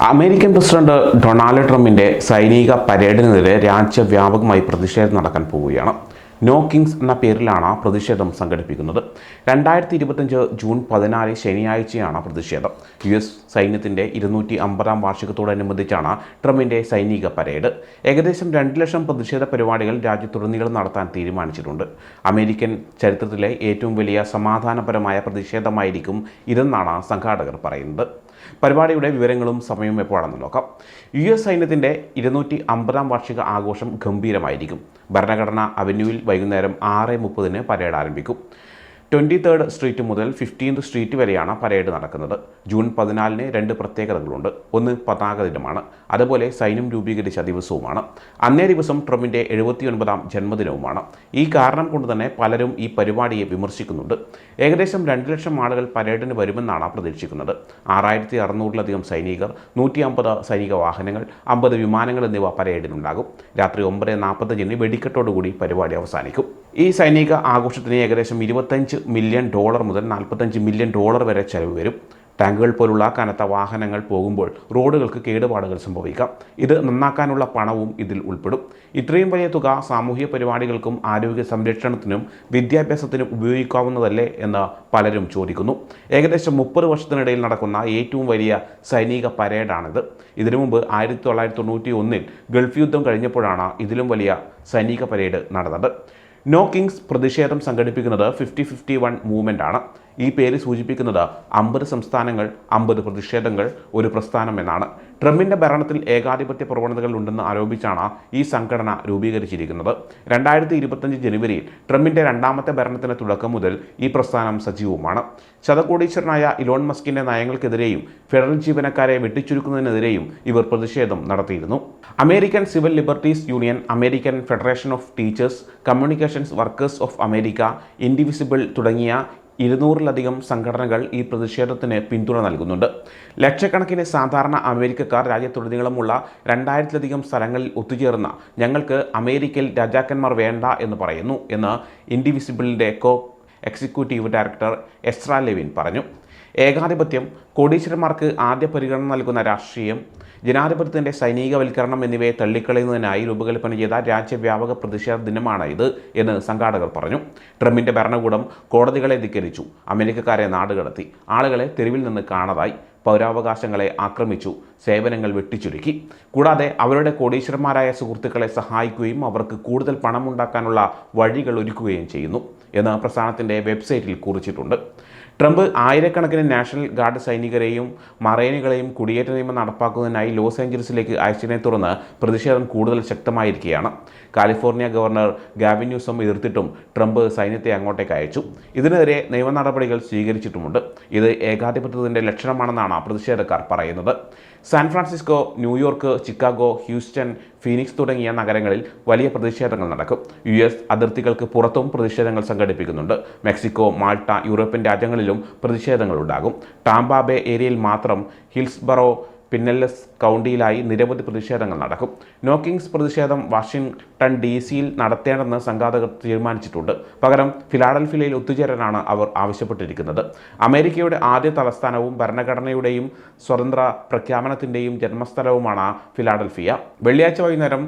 American president Donald ട്രംപിന്റെ സൈനിക പരേഡിനെതിരെ രാജ്യവ്യാപകമായി പ്രതിഷേധം നടക്കാൻ പോവുകയാണ്. നോ കിങ്സ് എന്ന പേരിലാണ് പ്രതിഷേധം സംഘടിപ്പിക്കുന്നത്. 2025 ജൂൺ 14 ശനിയാഴ്ചയാണ് പ്രതിഷേധം. US സൈന്യത്തിൻ്റെ 250-ാം വാർഷികത്തോടനുബന്ധിച്ചാണ് ട്രംപിൻ്റെ സൈനിക പരേഡ്. ഏകദേശം 2 ലക്ഷം പ്രതിഷേധ പരിപാടികൾ രാജ്യത്തുടനീളം നടത്താൻ തീരുമാനിച്ചിട്ടുണ്ട്. അമേരിക്കൻ ചരിത്രത്തിലെ ഏറ്റവും വലിയ സമാധാനപരമായ പ്രതിഷേധമായിരിക്കും ഇതെന്നാണ് സംഘാടകർ പറയുന്നത്. പരിപാടിയുടെ വിവരങ്ങളും സമയവും എപ്പോഴാണെന്ന് നോക്കാം. US സൈന്യത്തിൻ്റെ 250-ാം വാർഷിക ആഘോഷം ഗംഭീരമായിരിക്കും. ഭരണഘടനാ അവന്യൂവിൽ വൈകുന്നേരം 6:30 പരേഡ് ആരംഭിക്കും. 23rd സ്ട്രീറ്റ് മുതൽ 15th സ്ട്രീറ്റ് വരെയാണ് പരേഡ് നടക്കുന്നത്. ജൂൺ 14 2 പ്രത്യേകതകളുണ്ട്. ഒന്ന് പതാക ദിനമാണ്, അതുപോലെ സൈന്യം രൂപീകരിച്ച ദിവസവുമാണ്. അന്നേ ദിവസം ട്രംപിൻ്റെ 79-ാം ജന്മദിനവുമാണ്. ഈ കാരണം കൊണ്ട് തന്നെ പലരും ഈ പരിപാടിയെ വിമർശിക്കുന്നുണ്ട്. ഏകദേശം 2 ലക്ഷം ആളുകൾ പരേഡിന് വരുമെന്നാണ് പ്രതീക്ഷിക്കുന്നത്. 6600-ലധികം സൈനികർ, 150 സൈനിക വാഹനങ്ങൾ, 50 വിമാനങ്ങൾ എന്നിവ പരേഡിനുണ്ടാകും. രാത്രി 9:45 വെടിക്കെട്ടോടുകൂടി പരിപാടി അവസാനിക്കും. ഈ സൈനിക ആഘോഷത്തിന് ഏകദേശം $25 മില്യൺ മുതൽ $45 മില്യൺ വരെ ചെലവ് വരും. ടാങ്കുകൾ പോലുള്ള കനത്ത വാഹനങ്ങൾ പോകുമ്പോൾ റോഡുകൾക്ക് കേടുപാടുകൾ സംഭവിക്കാം. ഇത് നന്നാക്കാനുള്ള പണവും ഇതിൽ ഉൾപ്പെടും. ഇത്രയും വലിയ തുക സാമൂഹിക പരിപാടികൾക്കും ആരോഗ്യ സംരക്ഷണത്തിനും വിദ്യാഭ്യാസത്തിനും ഉപയോഗിക്കാവുന്നതല്ലേ എന്ന് പലരും ചോദിക്കുന്നു. ഏകദേശം 30 വർഷത്തിനിടയിൽ നടക്കുന്ന ഏറ്റവും വലിയ സൈനിക പരേഡാണിത്. ഇതിനു മുമ്പ് 1991 ഗൾഫ് യുദ്ധം കഴിഞ്ഞപ്പോഴാണ് ഇതിലും വലിയ സൈനിക പരേഡ് നടന്നത്. നോ കിങ്സ് പ്രതിഷേധം സംഘടിപ്പിക്കുന്നത് 50-51 മൂവ്മെൻ്റ് ആണ്. ഈ പേര് സൂചിപ്പിക്കുന്നത് 50 സംസ്ഥാനങ്ങൾ, 50 പ്രതിഷേധങ്ങൾ, ഒരു പ്രസ്ഥാനം എന്നാണ്. ട്രംപിൻ്റെ ഭരണത്തിൽ ഏകാധിപത്യ പ്രവണതകൾ ഉണ്ടെന്ന് ആരോപിച്ചാണ് ഈ സംഘടന രൂപീകരിച്ചിരിക്കുന്നത്. 2025 ജനുവരിയിൽ ട്രംപിൻ്റെ 2ാമത്തെ ഭരണത്തിന് തുടക്കം മുതൽ ഈ പ്രസ്ഥാനം സജീവമാണ്. ശതകോടീശ്വരനായ ഇലോൺ മസ്കിൻ്റെ നയങ്ങൾക്കെതിരെയും ഫെഡറൽ ജീവനക്കാരെ വെട്ടിച്ചുരുക്കുന്നതിനെതിരെയും ഇവർ പ്രതിഷേധം നടത്തിയിരുന്നു. American civil liberties union, American federation of teachers, communications workers of America, indivisible തുടങ്ങിയ 200-ലധികം സംഘടനകൾ ഈ പ്രതിഷേധത്തിന് പിന്തുണ നൽകുന്നുണ്ട്. ലക്ഷക്കണക്കിന് സാധാരണ അമേരിക്കക്കാർ രാജ്യത്തുടനീളമുള്ള 2000-ലധികം സ്ഥലങ്ങളിൽ ഒത്തുചേർന്ന ഞങ്ങൾക്ക് അമേരിക്കയിൽ രാജാക്കന്മാർ വേണ്ട എന്ന് പറയുന്നു എന്ന് ഇൻഡിവിസിബിളിൻ്റെ എക്സിക്യൂട്ടീവ് ഡയറക്ടർ എസ്രാ ലെവിൻ പറഞ്ഞു. ഏകാധിപത്യം, കോടീശ്വരന്മാർക്ക് ആദ്യ പരിഗണന നൽകുന്ന രാഷ്ട്രീയം, ജനാധിപത്യത്തിൻ്റെ സൈനികവൽക്കരണം എന്നിവയെ തള്ളിക്കളയുന്നതിനായി രൂപകൽപ്പന ചെയ്ത രാജ്യവ്യാപക പ്രതിഷേധ ദിനമാണ് ഇത് എന്ന് സംഘാടകർ പറഞ്ഞു. ട്രംപിൻ്റെ ഭരണകൂടം കോടതികളെ ധിക്കരിച്ചു, അമേരിക്കക്കാരെ നാടുകടത്തി, ആളുകളെ തെരുവിൽ നിന്ന് കാണാതായി, പൗരാവകാശങ്ങളെ ആക്രമിച്ചു, സേവനങ്ങൾ വെട്ടിച്ചുരുക്കി. കൂടാതെ അവരുടെ കോടീശ്വരന്മാരായ സുഹൃത്തുക്കളെ സഹായിക്കുകയും അവർക്ക് കൂടുതൽ പണമുണ്ടാക്കാനുള്ള വഴികൾ ഒരുക്കുകയും ചെയ്യുന്നു എന്ന് പ്രസ്ഥാനത്തിൻ്റെ വെബ്സൈറ്റിൽ കുറിച്ചിട്ടുണ്ട്. ട്രംപ് ആയിരക്കണക്കിന് നാഷണൽ ഗാർഡ് സൈനികരെയും മറൈനുകളെയും കുടിയേറ്റ നിയമം നടപ്പാക്കുന്നതിനായി ലോസ് ഏഞ്ചലസിലേക്ക് അയച്ചതിനെ തുടർന്ന് പ്രതിഷേധം കൂടുതൽ ശക്തമായിരിക്കുകയാണ്. കാലിഫോർണിയ ഗവർണർ ഗാവിൻ ന്യൂസം എതിർത്തിട്ടും ട്രംപ് സൈന്യത്തെ അങ്ങോട്ടേക്ക് അയച്ചു. ഇതിനെതിരെ നിയമ നടപടികൾ സ്വീകരിച്ചിട്ടുമുണ്ട്. ഇത് ഏകാധിപത്യത്തിൻ്റെ ലക്ഷണമാണെന്നാണ് പ്രതിഷേധക്കാർ പറയുന്നത്. San Francisco, New York, Chicago, Houston, Phoenix തുടങ്ങിയ നഗരങ്ങളിൽ വലിയ പ്രതിഷേധങ്ങൾ നടക്കും. US അതിർത്തികൾക്ക് പുറത്തും പ്രതിഷേധങ്ങൾ സംഘടിപ്പിക്കുന്നുണ്ട്. മെക്സിക്കോ, മാൾട്ട, യൂറോപ്യൻ രാജ്യങ്ങളിലും പ്രതിഷേധങ്ങൾ ഉണ്ടാകും. ടാംപാ ബേ ഏരിയയിൽ മാത്രം ഹിൽസ്ബറോ, പിന്നെല്ലസ് കൗണ്ടിയിലായി നിരവധി പ്രതിഷേധങ്ങൾ നടക്കും. നോ കിങ്സ് പ്രതിഷേധം വാഷിംഗ്ടൺ DC-യിൽ നടത്തേണ്ടെന്ന് സംഘാടകർ തീരുമാനിച്ചിട്ടുണ്ട്. പകരം ഫിലാഡൽഫിയയിൽ ഒത്തുചേരാനാണ് അവർ ആവശ്യപ്പെട്ടിരിക്കുന്നത്. അമേരിക്കയുടെ ആദ്യ തലസ്ഥാനവും ഭരണഘടനയുടെയും സ്വതന്ത്ര പ്രഖ്യാപനത്തിൻ്റെയും ജന്മസ്ഥലവുമാണ് ഫിലാഡൽഫിയ. വെള്ളിയാഴ്ച വൈകുന്നേരം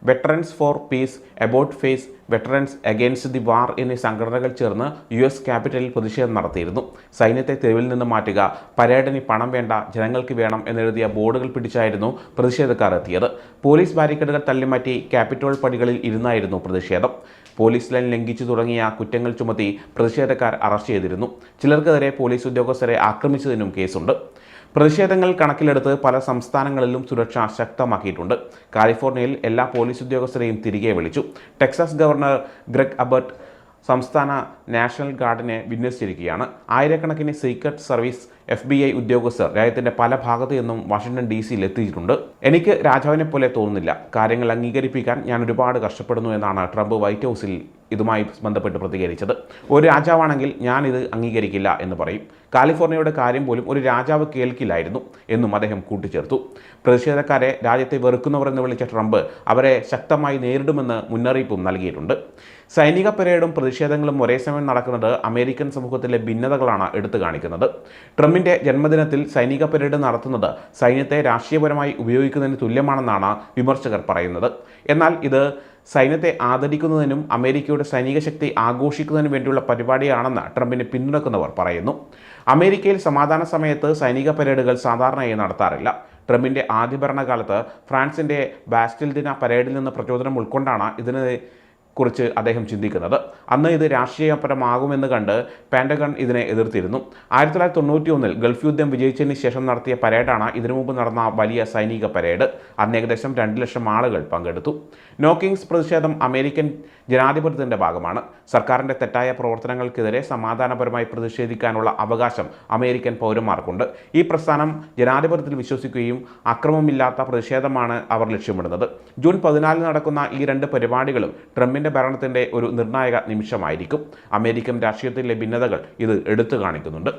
Veterans for Peace, About Face, Veterans Against the War എന്നീ സംഘടനകൾ ചേർന്ന് US ക്യാപിറ്റലിൽ പ്രതിഷേധം നടത്തിയിരുന്നു. സൈന്യത്തെ തെരുവിൽ നിന്ന് മാറ്റുക, പരേഡിന് പണം വേണ്ട, ജനങ്ങൾക്ക് വേണം എന്നെഴുതിയ ബോർഡുകൾ പിടിച്ചായിരുന്നു പ്രതിഷേധക്കാർ എത്തിയത്. പോലീസ് ബാരിക്കേഡുകൾ തള്ളിമാറ്റി ക്യാപിറ്റോൾ പടികളിൽ ഇരുന്നായിരുന്നു പ്രതിഷേധം. പോലീസ് ലൈൻ ലംഘിച്ചു തുടങ്ങിയ കുറ്റങ്ങൾ ചുമത്തി പ്രതിഷേധക്കാർ അറസ്റ്റ് ചെയ്തിരുന്നു. ചിലർക്കെതിരെ പോലീസ് ഉദ്യോഗസ്ഥരെ ആക്രമിച്ചതിനും കേസുണ്ട്. പ്രതിഷേധങ്ങൾ കണക്കിലെടുത്ത് പല സംസ്ഥാനങ്ങളിലും സുരക്ഷ ശക്തമാക്കിയിട്ടുണ്ട്. കാലിഫോർണിയയിൽ എല്ലാ പോലീസ് ഉദ്യോഗസ്ഥരെയും തിരികെ വിളിച്ചു. ടെക്സാസ് ഗവർണർ ഗ്രെഗ് അബട്ട് സംസ്ഥാന നാഷണൽ ഗാർഡിനെ വിന്യസിച്ചിരിക്കുകയാണ്. ആയിരക്കണക്കിന് സീക്രട്ട് സർവീസ് FBI ഉദ്യോഗസ്ഥർ രാജ്യത്തിൻ്റെ പല ഭാഗത്തു നിന്നും വാഷിംഗ്ടൺ DC-യിൽ എത്തിയിട്ടുണ്ട്. എനിക്ക് രാജാവിനെ പോലെ തോന്നുന്നില്ല. കാര്യങ്ങൾ അംഗീകരിപ്പിക്കാൻ ഞാൻ ഒരുപാട് കഷ്ടപ്പെടുന്നു എന്നാണ് ട്രംപ് വൈറ്റ് ഹൗസിൽ ഇതുമായി ബന്ധപ്പെട്ട് പ്രതികരിച്ചത്. ഒരു രാജാവാണെങ്കിൽ ഞാനിത് അംഗീകരിക്കില്ല എന്ന് പറയും. കാലിഫോർണിയയുടെ കാര്യം പോലും ഒരു രാജാവ് കേൾക്കില്ലായിരുന്നു എന്നും അദ്ദേഹം കൂട്ടിച്ചേർത്തു. പ്രതിഷേധക്കാരെ രാജ്യത്തെ വെറുക്കുന്നവർ എന്ന് വിളിച്ച ട്രംപ് അവരെ ശക്തമായി നേരിടുമെന്ന് മുന്നറിയിപ്പും നൽകിയിട്ടുണ്ട്. സൈനിക പരേഡും പ്രതിഷേധങ്ങളും ഒരേ സമയം നടക്കുന്നത് അമേരിക്കൻ സമൂഹത്തിലെ ഭിന്നതകളാണ് എടുത്തു കാണിക്കുന്നത്. ട്രംപ് ട്രംപിന്റെ ജന്മദിനത്തിൽ സൈനിക പരേഡ് നടത്തുന്നത് സൈന്യത്തെ രാഷ്ട്രീയപരമായി ഉപയോഗിക്കുന്നതിന് തുല്യമാണെന്നാണ് വിമർശകർ പറയുന്നത്. എന്നാൽ ഇത് സൈന്യത്തെ ആദരിക്കുന്നതിനും അമേരിക്കയുടെ സൈനിക ശക്തി ആഘോഷിക്കുന്നതിനും വേണ്ടിയുള്ള പരിപാടിയാണെന്ന് ട്രംപിനെ പിന്തുണക്കുന്നവർ പറയുന്നു. അമേരിക്കയിൽ സമാധാന സമയത്ത് സൈനിക പരേഡുകൾ സാധാരണയായി നടത്താറില്ല. ട്രംപിന്റെ ആദ്യ ഭരണകാലത്ത് ഫ്രാൻസിന്റെ ബാസ്റ്റിൽ ദിന പരേഡിൽ നിന്ന് പ്രചോദനം ഉൾക്കൊണ്ടാണ് ഇതിനെ കുറിച്ച് അദ്ദേഹം ചിന്തിക്കുന്നത്. അന്ന് ഇത് രാഷ്ട്രീയപരമാകുമെന്ന് കണ്ട് പെൻറ്റഗൺ ഇതിനെ എതിർത്തിരുന്നു. 1991 ഗൾഫ് യുദ്ധം വിജയിച്ചതിന് ശേഷം നടത്തിയ പരേഡാണ് ഇതിനു മുമ്പ് നടന്ന വലിയ സൈനിക പരേഡ്. അന്ന് ഏകദേശം 2 ലക്ഷം ആളുകൾ പങ്കെടുത്തു. നോ കിങ്സ് പ്രതിഷേധം അമേരിക്കൻ ജനാധിപത്യത്തിൻ്റെ ഭാഗമാണ്. സർക്കാരിൻ്റെ തെറ്റായ പ്രവർത്തനങ്ങൾക്കെതിരെ സമാധാനപരമായി പ്രതിഷേധിക്കാനുള്ള അവകാശം അമേരിക്കൻ പൗരന്മാർക്കുണ്ട്. ഈ പ്രസ്ഥാനം ജനാധിപത്യത്തിൽ വിശ്വസിക്കുകയും അക്രമമില്ലാത്ത പ്രതിഷേധമാണ് അവർ ലക്ഷ്യമിടുന്നത്. ജൂൺ 14 നടക്കുന്ന ഈ 2 പരിപാടികളും ട്രംപിന്റെ ഭരണത്തിന്റെ ഒരു നിർണായക നിമിഷമായിരിക്കും. അമേരിക്കൻ രാഷ്ട്രീയത്തിലെ ഭിന്നതകൾ ഇത് എടുത്തു കാണിക്കുന്നുണ്ട്.